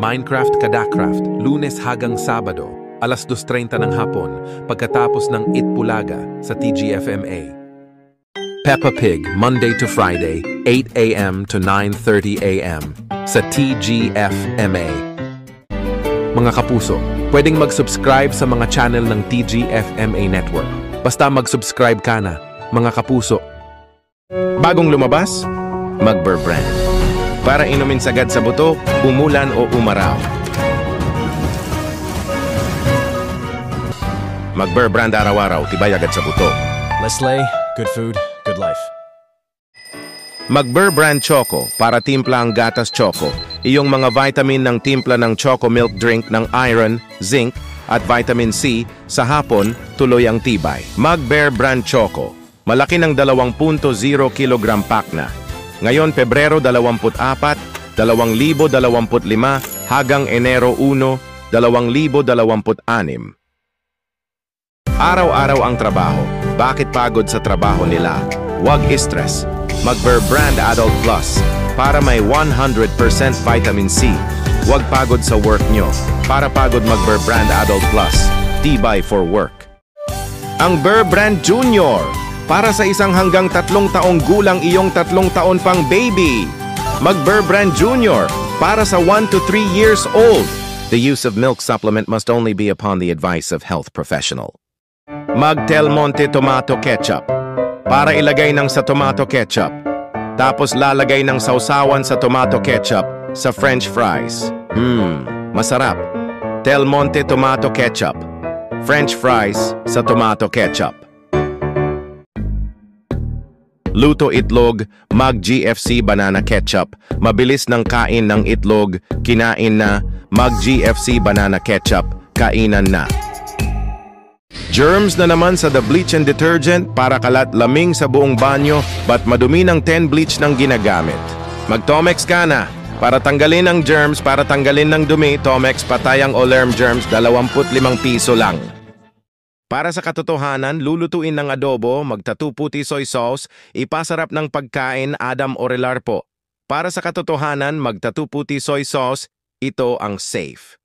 Minecraft Kadakraft, Lunes hanggang Sabado, alas 2:30 ng hapon, pagkatapos ng Itbulaga sa TGFMA. Peppa Pig, Monday to Friday, 8 a.m. to 9:30 a.m. sa TGFMA. Mga kapuso, pwedeng mag-subscribe sa mga channel ng TGFMA Network. Basta mag-subscribe ka na, mga kapuso. Bagong lumabas? Mag-Burr Brand. Para inumin sagad sa buto, umulan o umaraw. Mag-Burr Brand araw-araw, tibay agad sa buto. Leslie, good food, good life. Mag-Burr Brand Choco para timpla ang gatas choco. Iyong mga vitamin ng timpla ng Choco Milk Drink ng iron, zinc, at vitamin C sa hapon, tuloy ang tibay. Mag-Burr Brand Choco. Malaki ng 2.0 kg pack na. Ngayon, Pebrero 24, 2025 hanggang Enero 1, 2026. Araw-araw ang trabaho. Bakit pagod sa trabaho nila? Huwag stress. Mag-Burr Brand Adult Plus para may 100% vitamin C. Huwag pagod sa work nyo. Para pagod mag-Burr Brand Adult Plus. Tibay for work. Ang Burr Brand Junior para sa isang hanggang 3 taong gulang iyong 3 taon pang baby. Mag-Burr Brand Junior para sa 1 to 3 years old. The use of milk supplement must only be upon the advice of health professional. Mag-Del Monte Tomato Ketchup para ilagay ng sa tomato ketchup. Tapos lalagay ng sausawan sa tomato ketchup sa French fries. Masarap. Del Monte Tomato Ketchup. French fries sa tomato ketchup. Luto itlog, mag-GFC banana ketchup. Mabilis ng kain ng itlog, kinain na, mag-GFC banana ketchup, kainan na. Germs na naman sa The Bleach and Detergent para kalat laming sa buong banyo ba't madumi ng 10 bleach ng ginagamit. Mag-Tomex ka na para tanggalin ang germs, para tanggalin ng dumi. Tomex patayang Olerm germs, 25 piso lang. Para sa katotohanan, lulutuin ng adobo, magtatuputi soy sauce, ipasarap ng pagkain, Adam Orelar po. Para sa katotohanan, magtatuputi soy sauce, ito ang safe.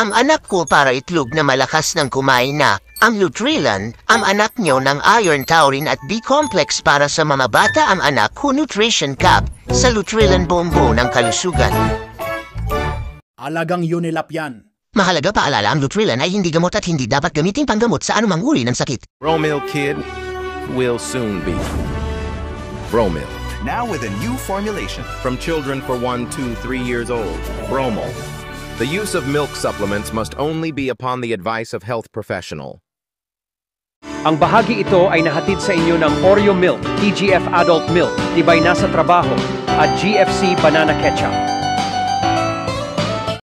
Ang anak ko para itlog na malakas ng kumain na, ang Nutrilan, ang anak nyo ng iron, taurine at B-complex para sa mga bata, ang anak ko nutrition cup sa Nutrilan Bombo ng kalusugan. Alagang Unilap yan. Mahalaga paalala, ang Nutrilan ay hindi gamot at hindi dapat gamitin panggamot sa anumang uri ng sakit. Bromil Kid will soon be. Bromil. Now with a new formulation. From children for 1, 2, 3 years old. Bromil. The use of milk supplements must only be upon the advice of health professional. Ang bahagi ito ay nahatid sa inyo ng Oreo Milk, TGF Adult Milk, Tibay na sa Trabaho, at GFC Banana Ketchup.